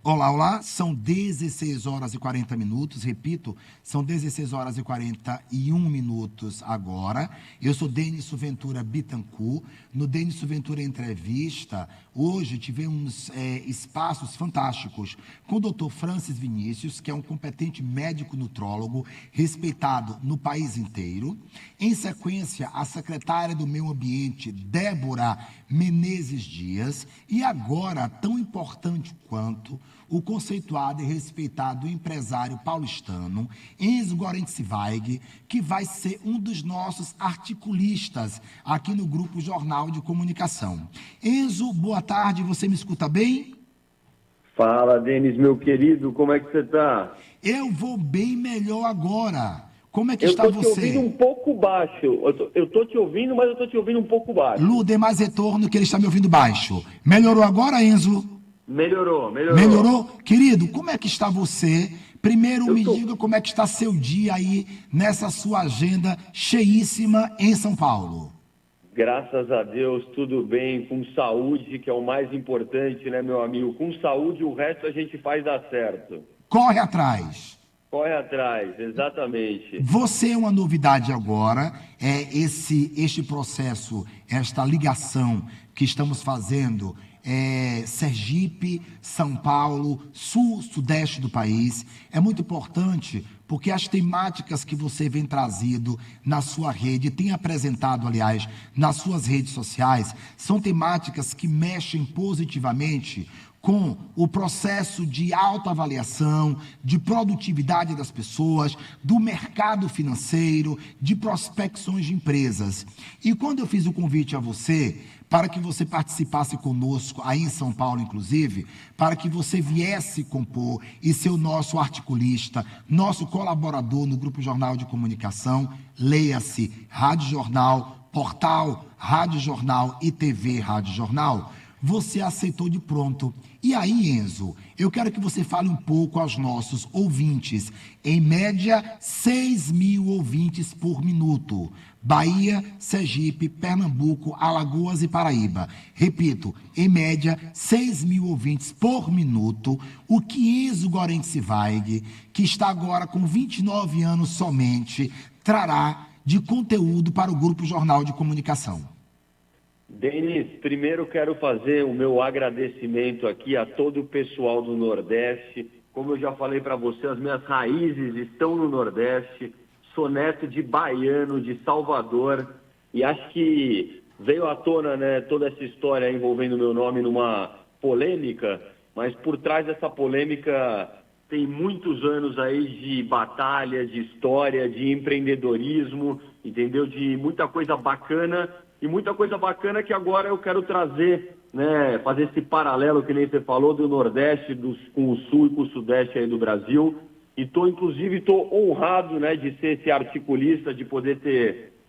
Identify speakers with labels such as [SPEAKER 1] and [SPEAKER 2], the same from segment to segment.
[SPEAKER 1] Olá, olá, são 16 horas e 40 minutos, repito, são 16 horas e 41 minutos agora. Eu sou Denis Ventura Bittencourt. No Denis Ventura Entrevista, hoje tivemos espaços fantásticos com o Dr. Francis Vinícius, que é um competente médico nutrólogo, respeitado no país inteiro. Em sequência, a secretária do Meio Ambiente, Débora Menezes Dias, e agora, tão importante quanto, o conceituado e respeitado empresário paulistano, Enzo Gorentzweig, que vai ser um dos nossos articulistas aqui no Grupo Jornal de Comunicação. Enzo, boa tarde, você me escuta bem?
[SPEAKER 2] Fala, Denis, meu querido, como é que você está?
[SPEAKER 1] Eu vou bem melhor agora. Como é que está você?
[SPEAKER 2] Eu estou te ouvindo um pouco baixo. Eu estou te ouvindo, mas eu estou te ouvindo um pouco baixo.
[SPEAKER 1] Lu, dê mais retorno que ele está me ouvindo baixo. Melhorou agora, Enzo?
[SPEAKER 2] Melhorou.
[SPEAKER 1] Melhorou? Querido, como é que está você? Primeiro, diga como é que está seu dia aí, nessa sua agenda cheíssima em São Paulo.
[SPEAKER 2] Graças a Deus, tudo bem, com saúde, que é o mais importante, né, meu amigo? Com saúde, o resto a gente faz dar certo.
[SPEAKER 1] Corre atrás.
[SPEAKER 2] Corre atrás, exatamente.
[SPEAKER 1] Você é uma novidade agora, este processo, esta ligação que estamos fazendo, Sergipe, São Paulo, sul, sudeste do país, é muito importante porque as temáticas que você vem trazido na sua rede, tem apresentado, aliás, nas suas redes sociais, são temáticas que mexem positivamente com o processo de autoavaliação, de produtividade das pessoas, do mercado financeiro, de prospecções de empresas. E quando eu fiz o convite a você, para que você participasse conosco, aí em São Paulo, inclusive, para que você viesse compor e ser o nosso articulista, nosso colaborador no Grupo Jornal de Comunicação, leia-se Rádio Jornal, portal Rádio Jornal e TV Rádio Jornal, você aceitou de pronto. E aí, Enzo, eu quero que você fale um pouco aos nossos ouvintes. Em média, 6 mil ouvintes por minuto. Bahia, Sergipe, Pernambuco, Alagoas e Paraíba. Repito, em média, 6 mil ouvintes por minuto. O que Enzo Gorentzweig, que está agora com 29 anos somente, trará de conteúdo para o Grupo Jornal de Comunicação?
[SPEAKER 2] Denis, primeiro quero fazer o meu agradecimento aqui a todo o pessoal do Nordeste. Como eu já falei para você, as minhas raízes estão no Nordeste. Sou neto de baiano, de Salvador. E acho que veio à tona, né, toda essa história envolvendo meu nome numa polêmica. Mas por trás dessa polêmica tem muitos anos aí de batalha, de história, de empreendedorismo, entendeu? De muita coisa bacana. E muita coisa bacana que agora eu quero trazer, né, fazer esse paralelo que nem você falou do Nordeste com o Sul e com o Sudeste aí do Brasil. E estou honrado, né, de ser esse articulista, de poder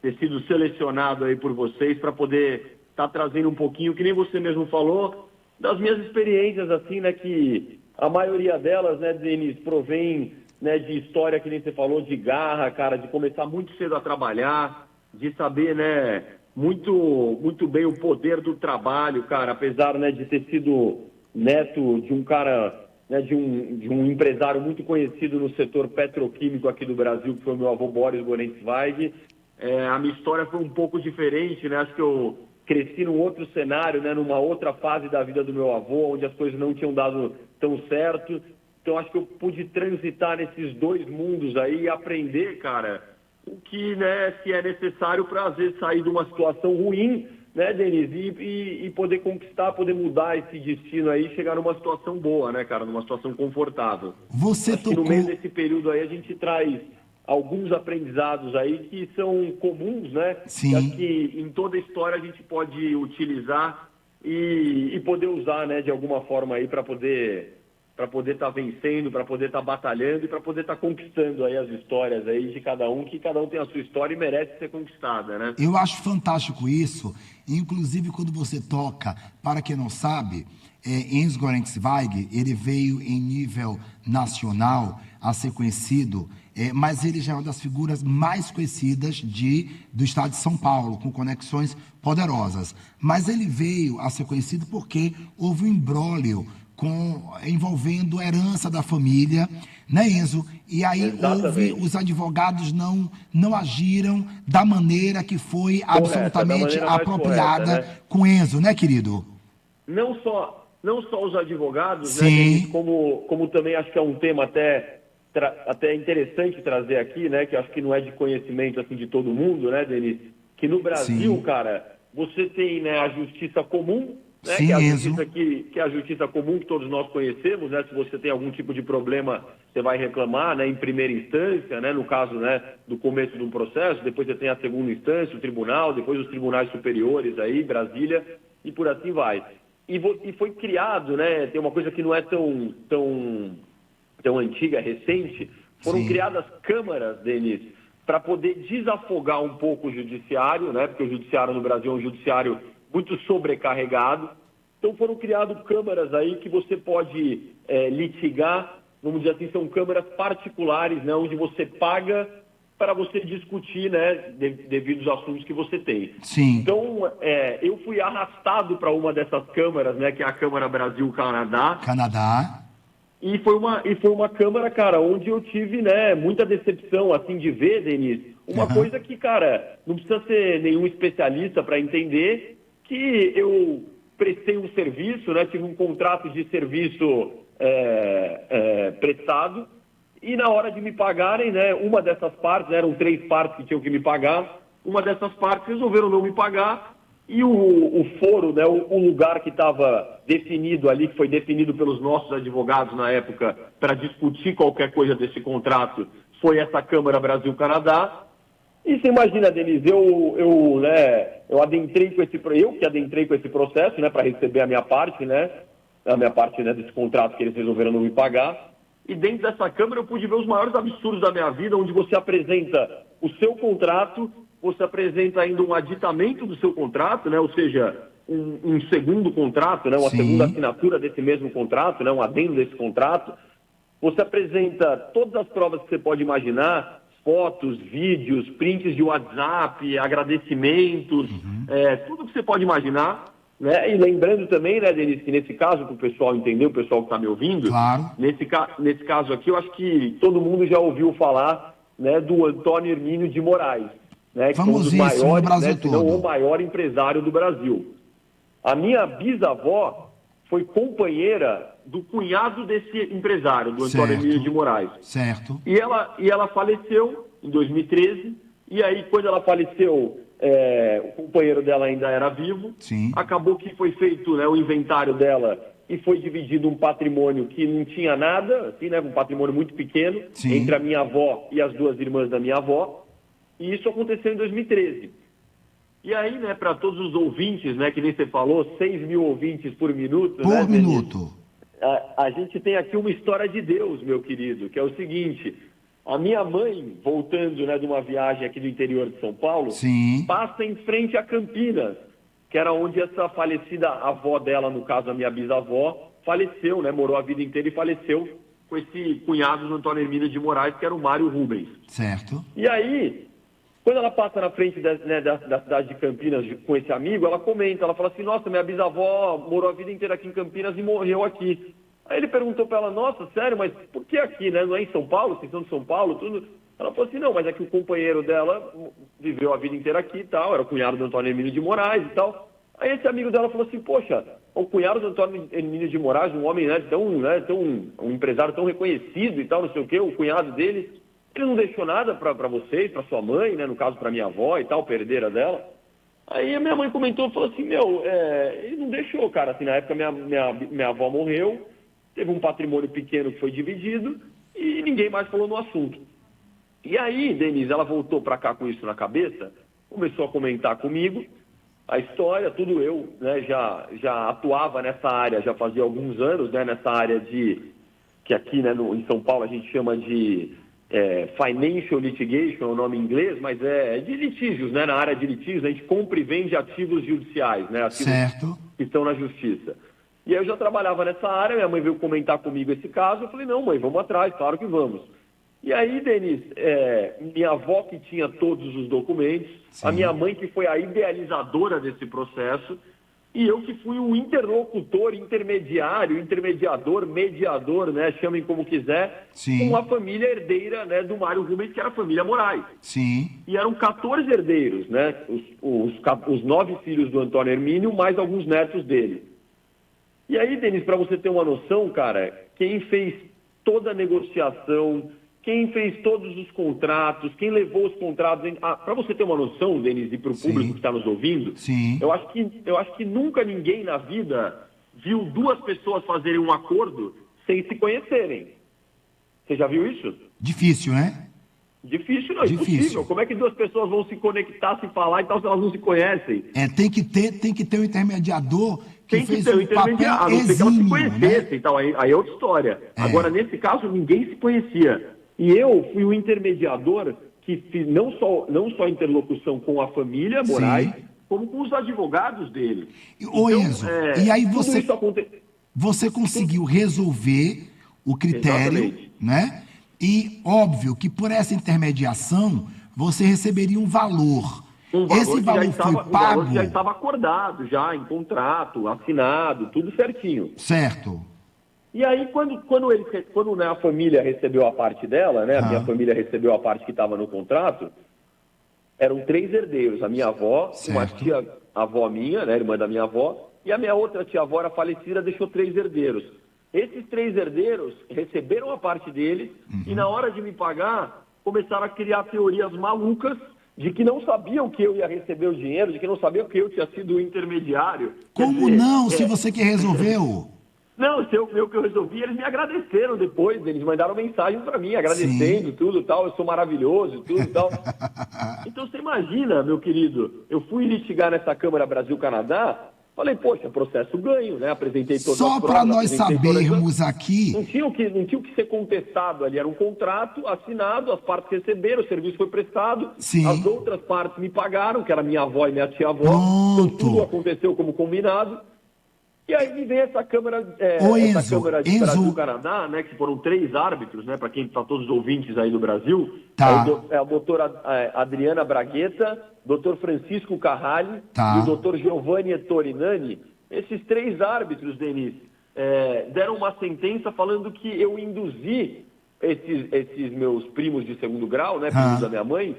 [SPEAKER 2] ter sido selecionado aí por vocês para poder estar trazendo um pouquinho, que nem você mesmo falou, das minhas experiências, assim, né, que a maioria delas, né, Denis, provém, né, de história que nem você falou, de garra, cara, de começar muito cedo a trabalhar, de saber, né, muito bem o poder do trabalho, cara, apesar, né, de ter sido neto de um cara, né, de um empresário muito conhecido no setor petroquímico aqui do Brasil, que foi o meu avô Boris Gorentzweig. A minha história foi um pouco diferente, né? Acho que eu cresci num outro cenário, né, numa outra fase da vida do meu avô, onde as coisas não tinham dado tão certo. Então acho que eu pude transitar nesses dois mundos aí e aprender, cara, o que, né, se é necessário para, às vezes, sair de uma situação ruim, né, Denis, e poder conquistar, poder mudar esse destino aí e chegar numa situação boa, né, cara, numa situação confortável.
[SPEAKER 1] Você
[SPEAKER 2] Acho que no meio desse período aí a gente traz alguns aprendizados aí que são comuns, né?
[SPEAKER 1] Sim.
[SPEAKER 2] Acho que em toda a história a gente pode utilizar e poder usar, né, de alguma forma aí para poder estar vencendo, para poder estar batalhando e para poder estar conquistando aí as histórias aí de cada um, que cada um tem a sua história e merece ser conquistada, né?
[SPEAKER 1] Eu acho fantástico isso, inclusive quando você toca, para quem não sabe, Enzo Gorentzweig, ele veio em nível nacional a ser conhecido, mas ele já é uma das figuras mais conhecidas do estado de São Paulo, com conexões poderosas. Mas ele veio a ser conhecido porque houve um imbróglio envolvendo herança da família, né, Enzo? E aí os advogados não agiram da maneira que foi absolutamente apropriada correta, né? Com Enzo, né, querido?
[SPEAKER 2] Não só os advogados,
[SPEAKER 1] sim,
[SPEAKER 2] né, Denis, como também acho que é um tema até interessante trazer aqui, né, que acho que não é de conhecimento assim, de todo mundo, né, Denis, que no Brasil, sim, cara, você tem, né, a justiça comum, né, sim, que é a justiça que é a justiça comum que todos nós conhecemos, né? Se você tem algum tipo de problema, você vai reclamar, né, em primeira instância, né, no caso, né, do começo de um processo, depois você tem a segunda instância, o tribunal, depois os tribunais superiores aí, Brasília, e por assim vai. E foi criado, né, tem uma coisa que não é tão antiga, recente, foram, sim, criadas câmaras, Denis, para poder desafogar um pouco o judiciário, né, porque o judiciário no Brasil é um judiciário muito sobrecarregado. Então foram criadas câmaras aí que você pode litigar, vamos dizer assim, são câmaras particulares, né, onde você paga para você discutir, né, devido aos assuntos que você tem.
[SPEAKER 1] Sim.
[SPEAKER 2] Então, eu fui arrastado para uma dessas câmaras, né, que é a Câmara Brasil-Canadá. E foi uma câmara, cara, onde eu tive, né, muita decepção, assim, de ver, Denis, uma coisa que, cara, não precisa ser nenhum especialista para entender que eu prestei um serviço, né, tive um contrato de serviço prestado, e na hora de me pagarem, né, uma dessas partes, eram 3 partes que tinham que me pagar, uma dessas partes resolveram não me pagar, e o foro, né, o lugar que estava definido ali, que foi definido pelos nossos advogados na época para discutir qualquer coisa desse contrato, foi essa Câmara Brasil-Canadá. E você imagina, Denise, eu adentrei com esse processo, né, para receber a minha parte, né, desse contrato que eles resolveram não me pagar. E dentro dessa Câmara eu pude ver os maiores absurdos da minha vida, onde você apresenta o seu contrato, você apresenta ainda um aditamento do seu contrato, né, ou seja, um segundo contrato, né, uma, sim, segunda assinatura desse mesmo contrato, né, um adendo desse contrato. Você apresenta todas as provas que você pode imaginar, fotos, vídeos, prints de WhatsApp, agradecimentos, tudo que você pode imaginar, né? E lembrando também, né, Denis, que nesse caso, para o pessoal entender, o pessoal que está me ouvindo,
[SPEAKER 1] claro,
[SPEAKER 2] nesse caso aqui, eu acho que todo mundo já ouviu falar, né, do Antônio Hermínio de Moraes, né, que é um dos maiores, no Brasil, né, se não o maior empresário do Brasil. A minha bisavó foi companheira do cunhado desse empresário, do Antônio Hermínio de Moraes.
[SPEAKER 1] Certo.
[SPEAKER 2] E ela faleceu em 2013, e aí quando ela faleceu, o companheiro dela ainda era vivo.
[SPEAKER 1] Sim.
[SPEAKER 2] Acabou que foi feito, né, o inventário dela e foi dividido um patrimônio que não tinha nada, assim, né, um patrimônio muito pequeno, sim, entre a minha avó e as 2 irmãs da minha avó, e isso aconteceu em 2013. E aí, né, para todos os ouvintes, né, que nem você falou, 6.000 ouvintes por minuto.
[SPEAKER 1] Por, né, minuto.
[SPEAKER 2] A gente tem aqui uma história de Deus, meu querido, que é o seguinte: a minha mãe, voltando, né, de uma viagem aqui do interior de São Paulo,
[SPEAKER 1] sim,
[SPEAKER 2] passa em frente a Campinas, que era onde essa falecida avó dela, no caso a minha bisavó, faleceu, né, morou a vida inteira e faleceu com esse cunhado do Antônio Hermínio de Moraes, que era o Mário Rubens.
[SPEAKER 1] Certo.
[SPEAKER 2] E aí, quando ela passa na frente da cidade de Campinas com esse amigo, ela comenta, ela fala assim: nossa, minha bisavó morou a vida inteira aqui em Campinas e morreu aqui. Aí ele perguntou para ela: nossa, sério, mas por que aqui, né? Não é em São Paulo? Vocês são de São Paulo? Tudo. Ela falou assim: não, mas é que o companheiro dela viveu a vida inteira aqui e tal, era o cunhado do Antônio Hermínio de Moraes e tal. Aí esse amigo dela falou assim: poxa, o cunhado do Antônio Hermínio de Moraes, um homem, né, um empresário tão reconhecido e tal, não sei o quê, o cunhado dele, ele não deixou nada para vocês, para sua mãe, né, no caso para minha avó e tal, perdeira dela. Aí a minha mãe comentou, falou assim: ele não deixou, cara, assim, na época minha avó morreu, teve um patrimônio pequeno que foi dividido e ninguém mais falou no assunto. E aí, Denise, ela voltou para cá com isso na cabeça, começou a comentar comigo a história, tudo eu, né, já atuava nessa área, já fazia alguns anos, né, nessa área que aqui, né, em São Paulo a gente chama de financial litigation, é o nome em inglês, mas é de litígios, né, na área de litígios, a gente compra e vende ativos judiciais, né, ativos, certo, que estão na justiça. E aí eu já trabalhava nessa área, minha mãe veio comentar comigo esse caso, eu falei: não, mãe, vamos atrás, claro que vamos. E aí, Denise, minha avó que tinha todos os documentos, sim, a minha mãe que foi a idealizadora desse processo, e eu que fui o interlocutor, intermediário, intermediador, mediador, né, chamem como quiser,
[SPEAKER 1] Sim.
[SPEAKER 2] com a família herdeira, né, do Mário Rubens, que era a família Moraes.
[SPEAKER 1] Sim.
[SPEAKER 2] E eram 14 herdeiros, né, os 9 filhos do Antônio Hermínio, mais alguns netos dele. E aí, Denis, para você ter uma noção, cara, quem fez toda a negociação, quem fez todos os contratos, quem levou os contratos... para você ter uma noção, Denis, e para o público que está nos ouvindo,
[SPEAKER 1] Sim.
[SPEAKER 2] eu acho que nunca ninguém na vida viu duas pessoas fazerem um acordo sem se conhecerem. Você já viu isso?
[SPEAKER 1] Difícil, né?
[SPEAKER 2] Difícil, não,
[SPEAKER 1] Difícil.
[SPEAKER 2] impossível. Como é que duas pessoas vão se conectar, se falar e tal, se elas não se conhecem?
[SPEAKER 1] Tem que ter um intermediador que
[SPEAKER 2] Tem que
[SPEAKER 1] fez
[SPEAKER 2] ter um
[SPEAKER 1] um papel
[SPEAKER 2] intermediário, a não ser que elas se
[SPEAKER 1] exímio,
[SPEAKER 2] conhecessem,
[SPEAKER 1] né?
[SPEAKER 2] então, aí é outra história. Agora, nesse caso, ninguém se conhecia. E eu fui o intermediador que fiz não só interlocução com a família Moraes, como com os advogados dele.
[SPEAKER 1] Ô, Enzo, e aí
[SPEAKER 2] tudo isso
[SPEAKER 1] você conseguiu resolver o critério,
[SPEAKER 2] Exatamente.
[SPEAKER 1] né? E óbvio que por essa intermediação você receberia um valor. Esse valor foi
[SPEAKER 2] O valor
[SPEAKER 1] pago?
[SPEAKER 2] já estava acordado, já em contrato, assinado, tudo certinho.
[SPEAKER 1] Certo.
[SPEAKER 2] E aí, quando né, a família recebeu a parte dela, né, a minha família recebeu a parte que estava no contrato, eram 3 herdeiros, a minha avó, uma tia-avó minha, né, irmã da minha avó, e a minha outra tia-avó era falecida, deixou 3 herdeiros. Esses 3 herdeiros receberam a parte deles e na hora de me pagar, começaram a criar teorias malucas de que não sabiam que eu ia receber o dinheiro, de que não sabiam que eu tinha sido o intermediário.
[SPEAKER 1] Como não, se você que resolveu?
[SPEAKER 2] Não, se eu que eu resolvi, eles me agradeceram depois, eles mandaram mensagem para mim, agradecendo tudo tal, eu sou maravilhoso, tudo tal. Então você imagina, meu querido, eu fui litigar nessa Câmara Brasil-Canadá, falei, poxa, processo ganho, né? Apresentei todas as provas.
[SPEAKER 1] Só para nós sabermos aqui...
[SPEAKER 2] Não tinha o que ser contestado ali, era um contrato assinado, as partes receberam, o serviço foi prestado,
[SPEAKER 1] Sim.
[SPEAKER 2] As outras partes me pagaram, que era minha avó e minha tia-avó, então tudo aconteceu como combinado. E aí me vem essa Câmara, essa Câmara de Brasil-Canadá, né, que foram 3 árbitros, né, para todos os ouvintes aí do Brasil, é a doutora Adriana Bragueta, doutor Francisco Carrali e o doutor Giovanni Torinani. Esses 3 árbitros, Denis, deram uma sentença falando que eu induzi esses meus primos de segundo grau, né, primos da minha mãe,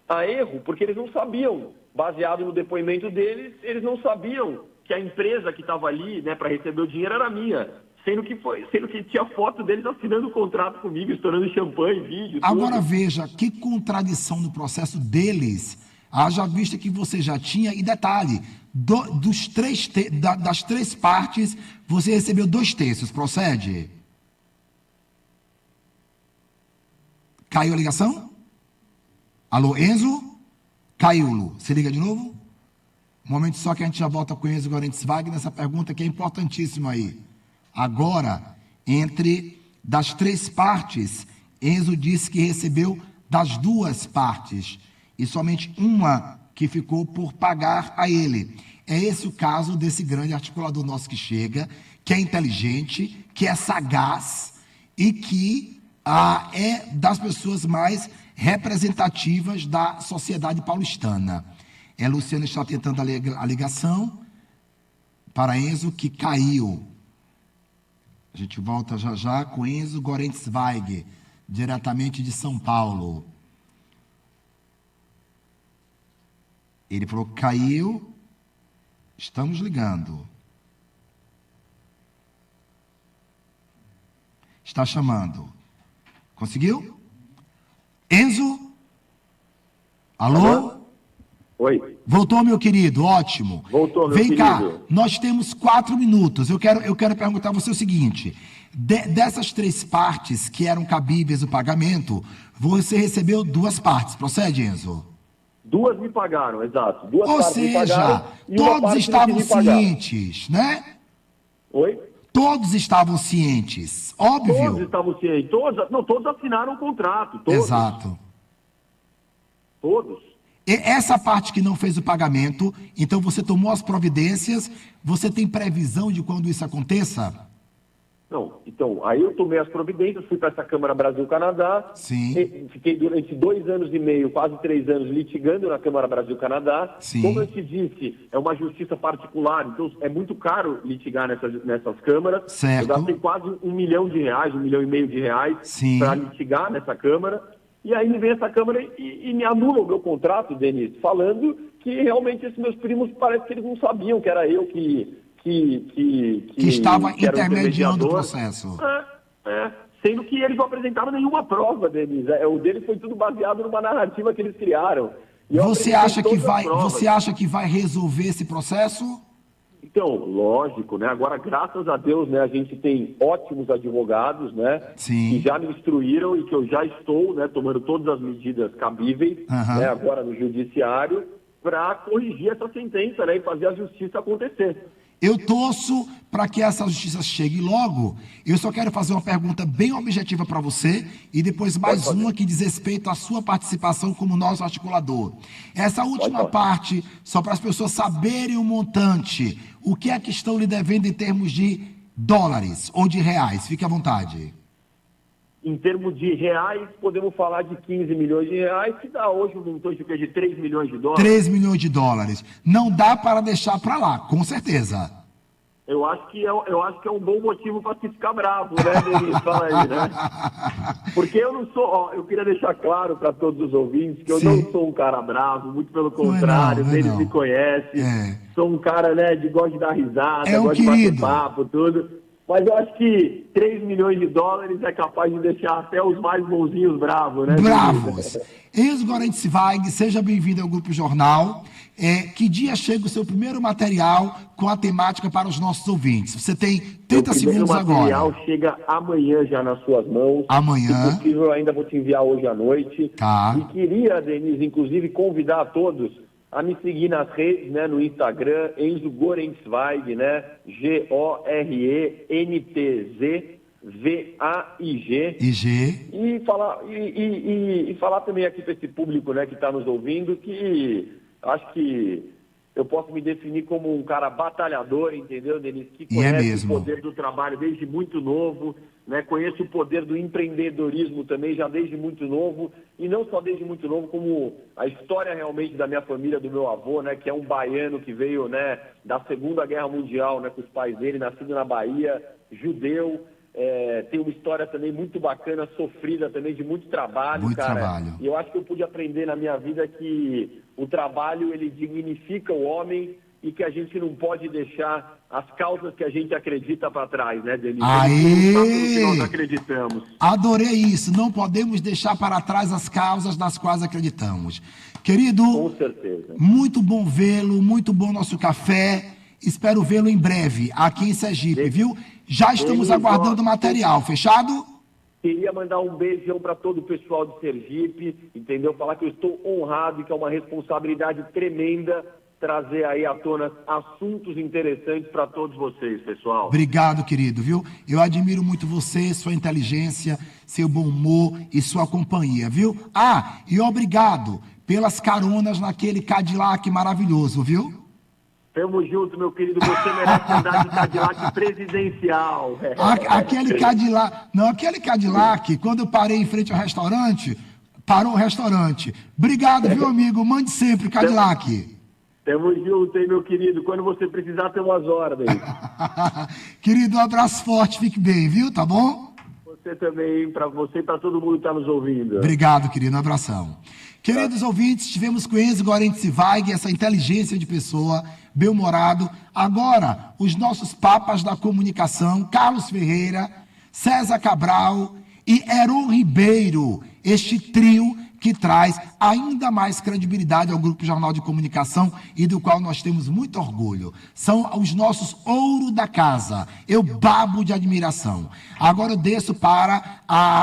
[SPEAKER 2] a erro, porque eles não sabiam, baseado no depoimento deles, eles não sabiam que a empresa que estava ali, né, para receber o dinheiro era minha, sendo que tinha foto deles assinando o contrato comigo, estourando champanhe, vídeo,
[SPEAKER 1] Agora
[SPEAKER 2] tudo.
[SPEAKER 1] veja, que contradição no processo deles, haja vista que você já tinha, e detalhe, das 3 partes, você recebeu 2/3, procede? Caiu a ligação? Alô, Enzo? Caiu, Lu. Se liga de novo? Um momento só que a gente já volta com o Enzo Gorentz-Wagner nessa pergunta que é importantíssima aí. Agora, das 3 partes, Enzo disse que recebeu das 2 partes e somente uma que ficou por pagar a ele. É esse o caso desse grande articulador nosso que chega, que é inteligente, que é sagaz e que é das pessoas mais representativas da sociedade paulistana. Luciano está tentando a ligação para Enzo, que caiu. A gente volta já com Enzo Gorentz-Wagner, diretamente de São Paulo. Ele falou que caiu. Estamos ligando. Está chamando. Conseguiu? Enzo? Alô?
[SPEAKER 2] Oi.
[SPEAKER 1] Voltou, meu querido, ótimo.
[SPEAKER 2] Voltou, meu
[SPEAKER 1] querido. Vem cá,
[SPEAKER 2] querido.
[SPEAKER 1] nós temos 4 minutos. Eu quero perguntar a você o seguinte: dessas 3 partes que eram cabíveis o pagamento, você recebeu 2 partes. Procede, Enzo?
[SPEAKER 2] 2 me pagaram, exato. 2
[SPEAKER 1] Ou
[SPEAKER 2] partes me pagaram.
[SPEAKER 1] Seja, todos estavam cientes, né?
[SPEAKER 2] Oi?
[SPEAKER 1] Todos estavam cientes, óbvio.
[SPEAKER 2] Todos estavam cientes. Todos assinaram o contrato. Todos.
[SPEAKER 1] Exato.
[SPEAKER 2] Todos.
[SPEAKER 1] E essa parte que não fez o pagamento, então você tomou as providências, você tem previsão de quando isso aconteça?
[SPEAKER 2] Não, então, aí eu tomei as providências, fui para essa Câmara Brasil-Canadá,
[SPEAKER 1] Sim.
[SPEAKER 2] fiquei durante 2 anos e meio, quase 3 anos, litigando na Câmara Brasil-Canadá.
[SPEAKER 1] Sim.
[SPEAKER 2] Como eu te disse, é uma justiça particular, então é muito caro litigar nessas câmaras.
[SPEAKER 1] Certo.
[SPEAKER 2] Eu gastei quase R$1 milhão, R$1,5 milhão
[SPEAKER 1] Sim.
[SPEAKER 2] para litigar nessa Câmara. E aí me vem essa Câmara e me anula o meu contrato, Denis, falando que realmente esses meus primos, parece que eles não sabiam que era eu que
[SPEAKER 1] estava
[SPEAKER 2] que era o
[SPEAKER 1] intermediando o
[SPEAKER 2] intermediador.
[SPEAKER 1] processo.
[SPEAKER 2] Sendo que eles não apresentaram nenhuma prova, Denis. O deles foi tudo baseado numa narrativa que eles criaram.
[SPEAKER 1] Você acha que vai resolver esse processo?
[SPEAKER 2] Então, lógico, né? Agora, graças a Deus, né, a gente tem ótimos advogados, né?
[SPEAKER 1] Sim.
[SPEAKER 2] Que já me instruíram e que eu já estou, né, tomando todas as medidas cabíveis, né, agora no judiciário, para corrigir essa sentença, né, e fazer a justiça acontecer.
[SPEAKER 1] Eu torço para que essa justiça chegue logo. Eu só quero fazer uma pergunta bem objetiva para você e depois mais uma que diz respeito à sua participação como nosso articulador. Essa última parte, só para as pessoas saberem o montante, o que é que estão lhe devendo em termos de dólares ou de reais? Fique à vontade.
[SPEAKER 2] Em termos de reais, podemos falar de 15 milhões de reais, que dá hoje um montante de 3 milhões de dólares.
[SPEAKER 1] 3 milhões de dólares. Não dá para deixar para lá, com certeza.
[SPEAKER 2] Eu acho que é um bom motivo para se ficar bravo, né, Denis? Fala aí, né? Porque eu não sou... eu queria deixar claro para todos os ouvintes que eu não sou um cara bravo, muito pelo contrário, eles me conhecem. Sou um cara, né, de gosto de dar risada, gosto de bater papo, tudo. Mas eu acho que 3 milhões de dólares é capaz de deixar até os mais bonzinhos bravos, né?
[SPEAKER 1] Bravos. Enzo Guarente Zweig, seja bem-vindo ao Grupo Jornal. Que dia chega o seu primeiro material com a temática para os nossos ouvintes? Você tem 30 segundos agora.
[SPEAKER 2] O material chega amanhã já nas suas mãos.
[SPEAKER 1] Amanhã.
[SPEAKER 2] Se possível, eu ainda vou te enviar hoje à noite.
[SPEAKER 1] Tá.
[SPEAKER 2] E queria, Denise, inclusive, convidar a todos a me seguir nas redes, né, no Instagram, Enzo Guarente Zweig, né, GORENTZVAIG. E falar também aqui para esse público, né, que está nos ouvindo, que acho que eu posso me definir como um cara batalhador, entendeu, Denis? Que conhece o poder do trabalho desde muito novo, né? Conheço o poder do empreendedorismo também já desde muito novo, e não só desde muito novo, como a história realmente da minha família, do meu avô, né? Que é um baiano que veio, né, da Segunda Guerra Mundial, né, com os pais dele, nascido na Bahia, judeu. Tem uma história também muito bacana, sofrida também, de muito trabalho, E eu acho que eu pude aprender na minha vida que o trabalho, ele dignifica o homem e que a gente não pode deixar as causas que a gente acredita para trás, né, Denis? Que nós acreditamos.
[SPEAKER 1] Adorei isso. Não podemos deixar para trás as causas das quais acreditamos. Querido,
[SPEAKER 2] com certeza.
[SPEAKER 1] Muito bom vê-lo, muito bom nosso café. Espero vê-lo em breve aqui em Sergipe, viu? Já estamos aguardando o material, fechado?
[SPEAKER 2] Queria mandar um beijão para todo o pessoal de Sergipe, entendeu? Falar que eu estou honrado e que é uma responsabilidade tremenda trazer aí à tona assuntos interessantes para todos vocês, pessoal.
[SPEAKER 1] Obrigado, querido, viu? Eu admiro muito você, sua inteligência, seu bom humor e sua companhia, viu? E obrigado pelas caronas naquele Cadillac maravilhoso, viu?
[SPEAKER 2] Tamo junto, meu querido. Você merece andar de Cadillac presidencial.
[SPEAKER 1] Aquele Cadillac, quando eu parei em frente ao restaurante, parou o restaurante. Obrigado, viu, amigo? Mande sempre, Cadillac.
[SPEAKER 2] Tamo junto, hein, meu querido. Quando você precisar, tem umas ordens.
[SPEAKER 1] Querido, um abraço forte, fique bem, viu? Tá bom?
[SPEAKER 2] Você também, para você e para todo mundo que está nos ouvindo.
[SPEAKER 1] Obrigado, querido. Um abração. Queridos ouvintes, tivemos com Enzo Guarente Zweig, essa inteligência de pessoa, bem-humorado. Agora, os nossos papas da comunicação, Carlos Ferreira, César Cabral e Heron Ribeiro, este trio que traz ainda mais credibilidade ao Grupo Jornal de Comunicação e do qual nós temos muito orgulho. São os nossos ouro da casa. Eu babo de admiração. Agora eu desço para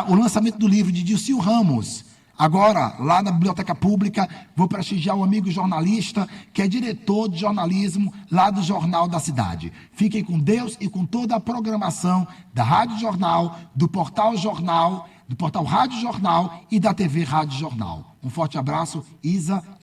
[SPEAKER 1] o lançamento do livro de Dilcio Ramos. Agora, lá na Biblioteca Pública, vou prestigiar um amigo jornalista que é diretor de jornalismo lá do Jornal da Cidade. Fiquem com Deus e com toda a programação da Rádio Jornal, do Portal Jornal, do Portal Rádio Jornal e da TV Rádio Jornal. Um forte abraço, Isa.